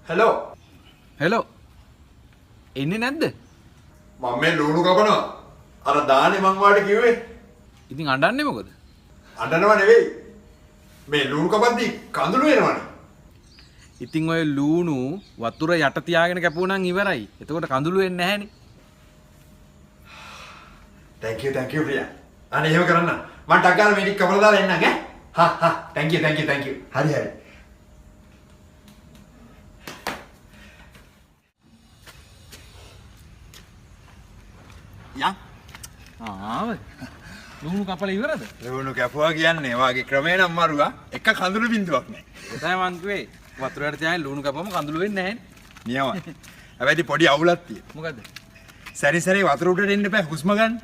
Hello. Hello. එන්නේ නැද්ද? මම මේ ලුණු කපනවා. අර දානේ මං වාට කිව්වේ. ඉතින් අඬන්නේ මොකද? අඬනව නෙවෙයි. මේ ලුණු කපද්දි කඳුළු එනවනේ. ඉතින් ඔය ලූණු වතුර යට තියාගෙන කැපුවනම් ඉවරයි. එතකොට කඳුළු වෙන්නේ නැහැනේ. thank you Priya. අනේ එහෙම කරන්න. මං ටක් ගාලා මේ ටික කපලා දාලා එන්නම් ඈ. thank you. හරි. යන්. ආව. ලූණු කපලා ඉවරද? ලුණු කැපුවා කියන්නේ වාගේ ක්‍රමේ නම් මරුවා. එක කඳුළු බින්දුවක් නැහැ. ඒ තමයි මං කිව්වේ. වතුර යට තියාගෙන ලූණු කපුවම කඳුළු වෙන්නේ නැහැනේ. නියමයි. හැබැයි පොඩි අවුලක් තියෙනවා. මොකද්ද? සැරේ වතුර උඩට එන්න බෑ හුස්ම ගන්න.